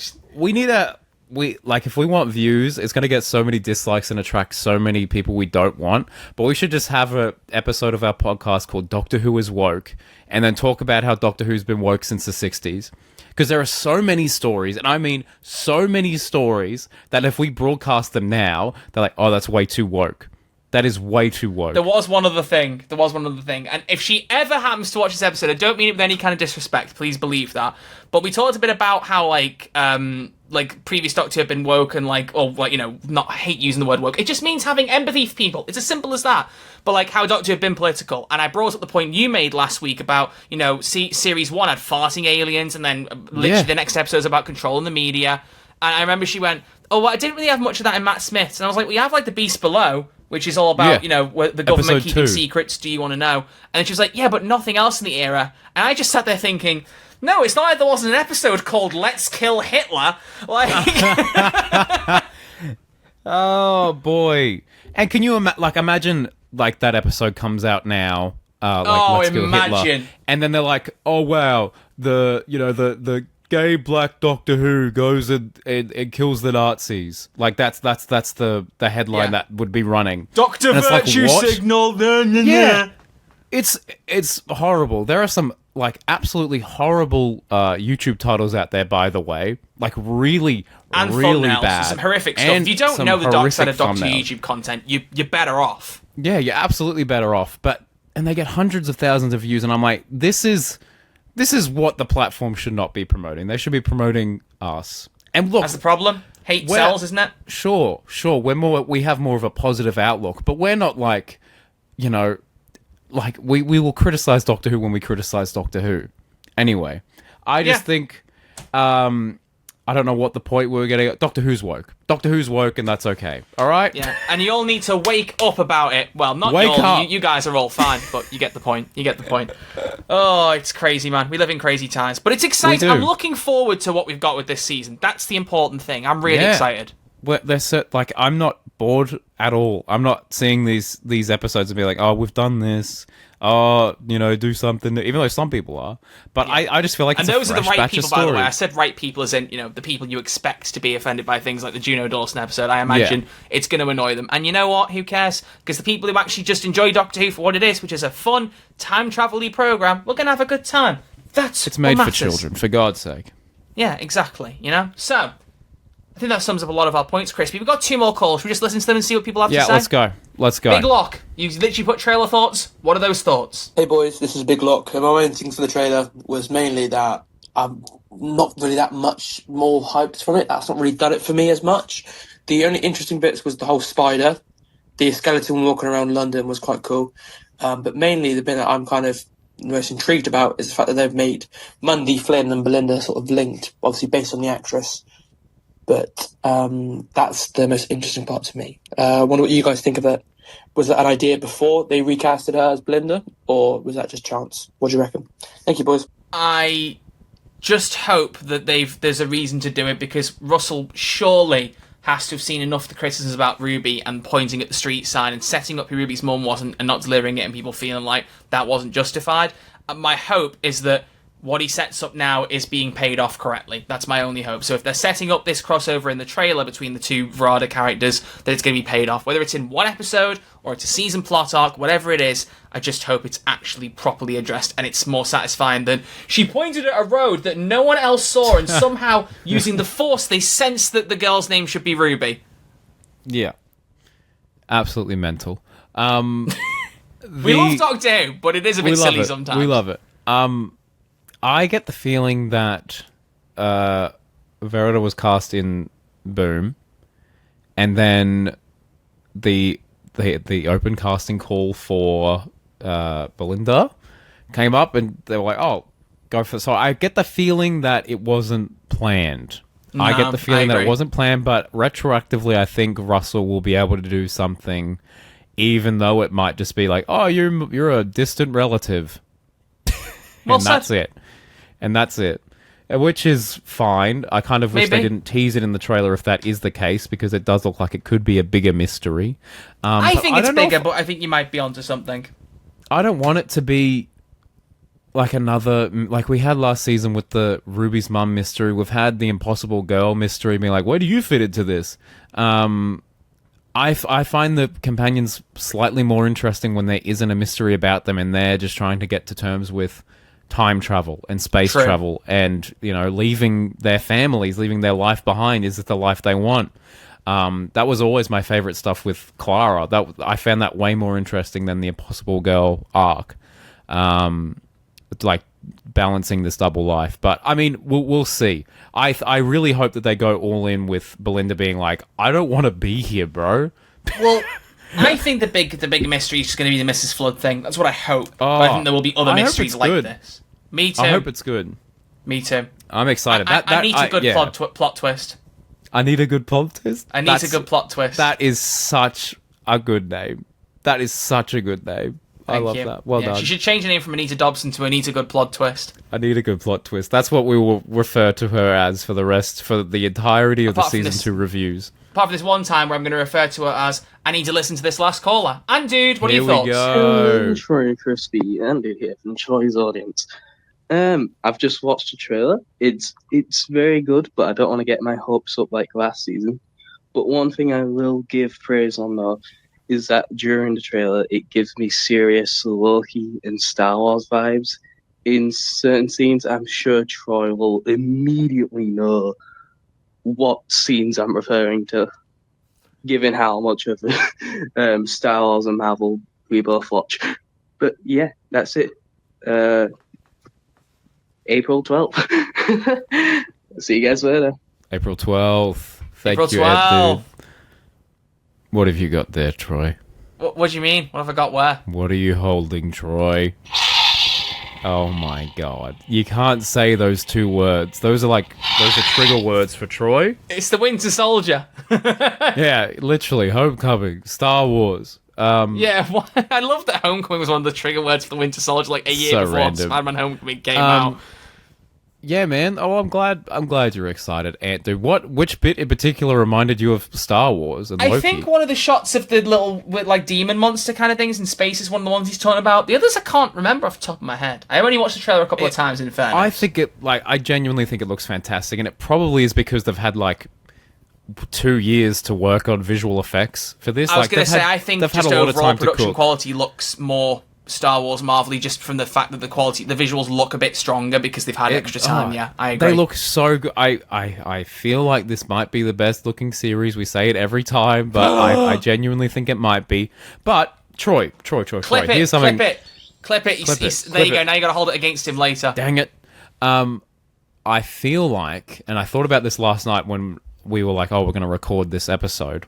if we want views, it's going to get so many dislikes and attract so many people we don't want. But we should just have a episode of our podcast called Doctor Who is Woke, and then talk about how Doctor Who's been woke since the 60s. Because there are so many stories, and I mean so many stories, that if we broadcast them now, they're like, oh, that's way too woke. That is way too woke. There was one other thing. And if she ever happens to watch this episode, I don't mean it with any kind of disrespect. Please believe that. But we talked a bit about how, like previous Doctor have been woke and, not I hate using the word woke. It just means having empathy for people. It's as simple as that. But, like, how Doctor have been political. And I brought up the point you made last week about, Series 1 had farting aliens, and then literally the next episode is about controlling the media. And I remember she went, oh, well, I didn't really have much of that in Matt Smith's. And I was like, we have, like, The Beast Below, which is all about, where the government Episode keeping 2. secrets. Do you want to know? And she was like, yeah, but nothing else in the era. And I just sat there thinking, no, it's not like there wasn't an episode called Let's Kill Hitler. Like, oh, boy. And can you imagine, like, that episode comes out now, Let's Kill imagine. Hitler. And then they're like, oh, wow, the gay black Doctor Who goes and kills the Nazis. Like, that's the headline that would be running. Dr. And it's like, Virtue what? Signal. Yeah. It's horrible. There are some, like, absolutely horrible YouTube titles out there, by the way. Like, really, And really thumbnails, bad. some horrific stuff. And If you don't some know the dark side horrific of Doctor Who thumbnails. YouTube content, you're better off. Yeah, you're absolutely better off. And they get hundreds of thousands of views, and I'm like, this is what the platform should not be promoting. They should be promoting us. And look, That's the problem. Hate sells, isn't it? Sure. We have more of a positive outlook, but we're not like, we will criticize Doctor Who when we criticize Doctor Who. Anyway, I just think, I don't know what the point we were getting at. Doctor Who's woke. Doctor Who's woke, and that's okay. All right? Yeah, and you all need to wake up about it. Well, not Wake you all. up. You guys are all fine, but you get the point. Oh, it's crazy, man. We live in crazy times. But it's exciting. We do. I'm looking forward to what we've got with this season. That's the important thing. I'm really excited. I'm not bored at all. I'm not seeing these episodes and be like, oh, we've done this. Oh, do something. Even though some people are, but I just feel like it's And those a are the fresh right batch people, of by the way. stories. I said right people as in, the people you expect to be offended by things like the Juno Dawson episode. I imagine it's going to annoy them. And you know what? Who cares? Because the people who actually just enjoy Doctor Who for what it is, which is a fun, time travel-y program, we're going to have a good time. It's made what for matters. children, for God's sake. Yeah, exactly. So, I think that sums up a lot of our points, Crispy. We've got 2 more calls. Should we just listen to them and see what people have to say? Yeah, let's go. Big Lock, you literally put trailer thoughts. What are those thoughts? Hey boys, this is Big Lock. And my main thing for the trailer was mainly that I'm not really that much more hyped from it. That's not really done it for me as much. The only interesting bits was the whole spider. The skeleton walking around London was quite cool. But mainly the bit that I'm kind of most intrigued about is the fact that they've made Mundy, Flynn and Belinda sort of linked, obviously based on the actress. But that's the most interesting part to me. I wonder what you guys think of it. Was that an idea before they recasted her as Belinda, or was that just chance? What do you reckon? Thank you, boys. I just hope that there's a reason to do it, because Russell surely has to have seen enough of the criticisms about Ruby and pointing at the street sign and setting up who Ruby's mum wasn't and not delivering it and people feeling like that wasn't justified. My hope is that what he sets up now is being paid off correctly. That's my only hope. So if they're setting up this crossover in the trailer between the two Verada characters, that it's going to be paid off. Whether it's in one episode or it's a season plot arc, whatever it is, I just hope it's actually properly addressed and it's more satisfying than she pointed at a road that no one else saw and somehow, using the Force, they sensed that the girl's name should be Ruby. Yeah. Absolutely mental. We love Doctor Who, but it is a bit silly sometimes. We love it. I get the feeling that Verada was cast in Boom, and then the open casting call for Belinda came up, and they were like, "Oh, go for it." So I get the feeling that it wasn't planned. I get the feeling that it wasn't planned, but retroactively, I think Russell will be able to do something, even though it might just be like, "Oh, you're a distant relative," and that's it. And that's it. which is fine. I kind of wish they Maybe. didn't tease it in the trailer if that is the case, because it does look like it could be a bigger mystery. I But think it's don't know bigger, if- but I think you might be onto something. I don't want it to be like another, like we had last season with the Ruby's mum mystery. We've had the Impossible Girl mystery, being like, where do you fit into this? I find the companions slightly more interesting when there isn't a mystery about them and they're just trying to get to terms with time travel and space True. travel and, you know, leaving their families, leaving their life behind. Is it the life they want? That was always my favorite stuff with Clara. I found that way more interesting than the Impossible Girl arc. Like balancing this double life, but I mean, we'll see. I really hope that they go all in with Belinda being like, I don't want to be here, bro. Well, I think the big mystery is just going to be the Mrs. Flood thing. That's what I hope. But I think there will be other I hope mysteries it's like good. this. Me too. I hope it's good. Me too. I'm excited. I need a good plot twist. I need a good plot twist. I need a good plot twist. That is such a good name. That is such a good name. I Thank love you. that. Well done. She should change her name from Anita Dobson to Anita Good Plot Twist. I need a good plot twist. That's what we will refer to her as for the entirety of Apart the from season this- 2 reviews. Apart from this one time where I'm going to refer to her as, I need to listen to this last caller. And dude, what are Here your we thoughts? go. Troy and Crispy, Andy here from Troy's audience. I've just watched the trailer. It's very good, but I don't want to get my hopes up like last season. But one thing I will give praise on though is that during the trailer it gives me serious Loki and Star Wars vibes. In certain scenes, I'm sure Troy will immediately know what scenes I'm referring to, given how much of Star Wars and Marvel we both watch. But yeah, that's it. April 12th. See you guys later. April 12th. Thank April you, Ed, 12th. dude. What have you got there, Troy? What do you mean? What have I got where? What are you holding, Troy? Oh my god. You can't say those two words. Those are trigger words for Troy. It's the Winter Soldier. Yeah, literally. Homecoming. Star Wars. Yeah, I love that Homecoming was one of the trigger words for the Winter Soldier, like a year So before random. Spider-Man Homecoming came out. Yeah, man. Oh, I'm glad you're excited, Ant. Dude, which bit in particular reminded you of Star Wars and Loki? I think one of the shots of the little like demon monster kind of things in space is one of the ones he's talking about. The others I can't remember off the top of my head. I only watched the trailer a couple of times in fairness. I think I genuinely think it looks fantastic, and it probably is because they've had like 2 years to work on visual effects for this. I was going to say, I think they've had just a lot of overall time to production cook. quality looks more Star Wars Marvel-y just from the fact that the visuals look a bit stronger because they've had extra time. Yeah, I agree. They look so good. I feel like this might be the best looking series. We say it every time, but I genuinely think it might be. But Troy. Clip Here's something. Clip it. There you go. Now you got to hold it against him later. Dang it. I feel like, and I thought about this last night when we were like, oh, we're going to record this episode.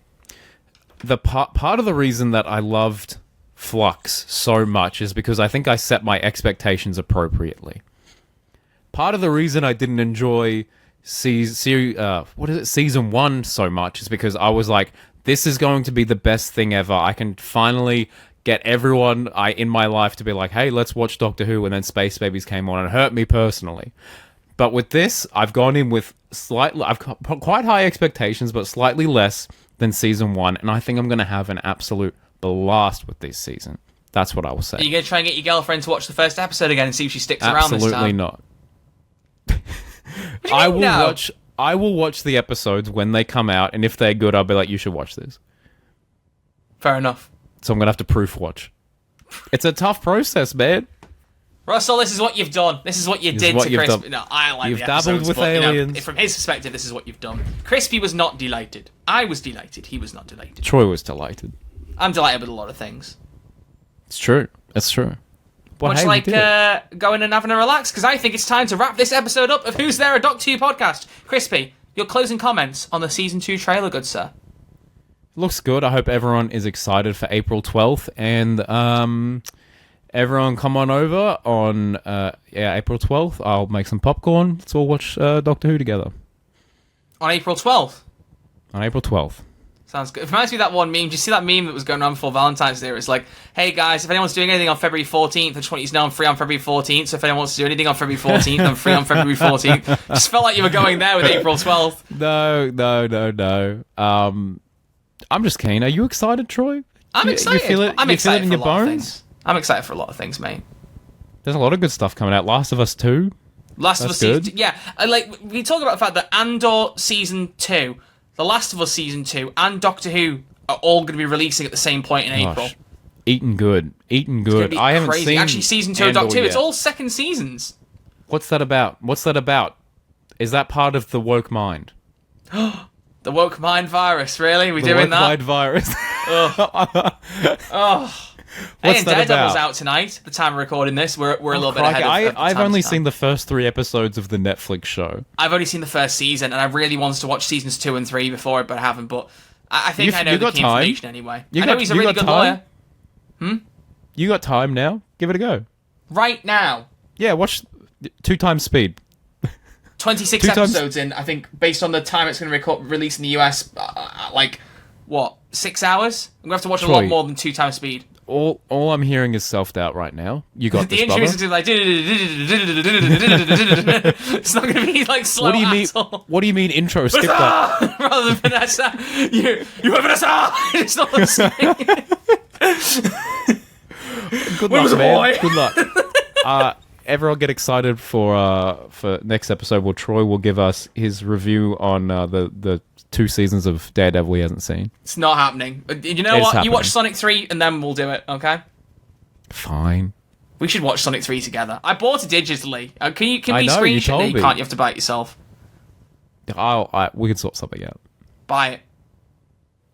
The part of the reason that I loved Flux so much is because I think I set my expectations appropriately. Part of the reason I didn't enjoy season 1 so much is because I was like, this is going to be the best thing ever. I can finally get everyone in my life to be like, hey, let's watch Doctor Who, and then Space Babies came on and it hurt me personally. But with this, I've gone in with I've got quite high expectations, but slightly less than season 1, and I think I'm going to have an absolute blast with this season. That's what I will say. Are you going to try and get your girlfriend to watch the first episode again and see if she sticks around this Absolutely time? not. I will I will watch the episodes when they come out, and if they're good, I'll be like, you should watch this. Fair enough. So I'm going to have to proof watch. It's a tough process, man. Russell, this is what you've done. This is what you This is did what to you've Crispy. done. No, I like You've the dabbled episodes, with but, aliens. from his perspective, this is what you've done. Crispy was not delighted. I was delighted. He was not delighted. Troy was delighted. I'm delighted with a lot of things. It's true. It's true. Well, Much hey, we like did it. going and having a relax, because I think it's time to wrap this episode up of Who's There, a Doctor Who podcast. Crispy, your closing comments on the Season 2 trailer, good sir. Looks good. I hope everyone is excited for April 12th, and everyone come on over on April 12th. I'll make some popcorn. Let's all watch Doctor Who together On April 12th. on April 12th. Sounds good. It reminds me of that one meme. Do you see that meme that was going around before Valentine's Day? It's like, hey guys, if anyone's doing anything on February 14th, I just want you to know I'm free on February 14th. So if anyone wants to do anything on February 14th, I'm free on February 14th. Just felt like you were going there with April 12th. No. I'm just keen. Are you excited, Troy? I'm excited. You feel it? I'm you excited feel it in for your a lot of bones? things. I'm excited for a lot of things, mate. There's a lot of good stuff coming out. Last of Us 2. Last of That's Us season good. 2. Yeah, we talk about the fact that Andor season 2, The Last of Us season 2, and Doctor Who are all going to be releasing at the same point in April. Gosh. Eating good. It's gonna be I haven't crazy. seen Actually, season 2 of Andor Doctor Who, it's yet. all second seasons. What's that about? Is that part of the woke mind? The woke mind virus, really? We The doing woke that? mind virus. Hey, What's and that Daredevil's about? out tonight. At the time of recording this, we're a little bit Crikey, ahead of I've time only to time. seen the first 3 episodes of the Netflix show. I've only seen the first season, and I really wanted to watch seasons 2 and 3 before it, but I haven't. But I think I know You the got key time. information anyway. You I know got- he's a you really got good time? lawyer. You got time now? Give it a go. Right now, Yeah, watch 2 times speed. 26 Two times- episodes in, I think, based on the time it's going to release in the US, 6 hours? I'm going to have to watch a lot Troy. more than 2 times speed. All I'm hearing is self-doubt right now. You got The this, intro brother. is like... It's not going to be, slow What do you mean? at all. What do you mean intro? Skip that. Vanessa! Rather than Vanessa. You have Vanessa! It's not the same. Good Where was luck, the man. boy? Good luck. Everyone get excited for next episode. Well, Troy will give us his review on the 2 seasons of Daredevil he hasn't seen. It's not happening. You know It's what? You happening. watch Sonic 3 and then we'll do it, okay? Fine. We should watch Sonic 3 together. I bought it digitally. Can we I know, you screenshot? told No, you me. can't. You have to buy it yourself. We can sort something out. Buy it.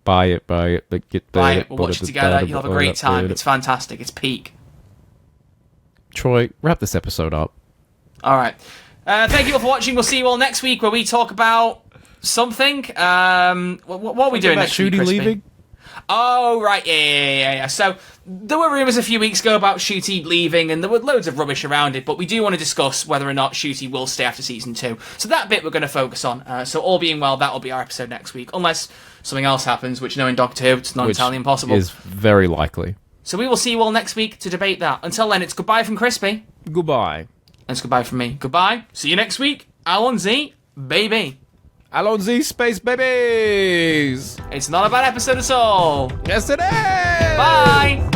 Buy it. Buy it. We'll watch it together. You'll have a great time. It's fantastic. It's peak. Troy, wrap this episode up. All right. Thank you all for watching. We'll see you all next week where we talk about something. What are we doing About next week, Shooty Crispy? leaving? Oh, right. Yeah. So there were rumours a few weeks ago about Shooty leaving, and there were loads of rubbish around it, but we do want to discuss whether or not Shooty will stay after Season 2. So that bit we're going to focus on. So all being well, that'll be our episode next week, unless something else happens, which knowing Doctor Who, it's not Which entirely impossible. is very likely. So we will see you all next week to debate that. Until then, it's goodbye from Crispy. Goodbye. And it's goodbye from me. Goodbye. See you next week. Alan Z, baby. Alonzi Space Babies! It's not a bad episode at all. Yes, it is! Bye.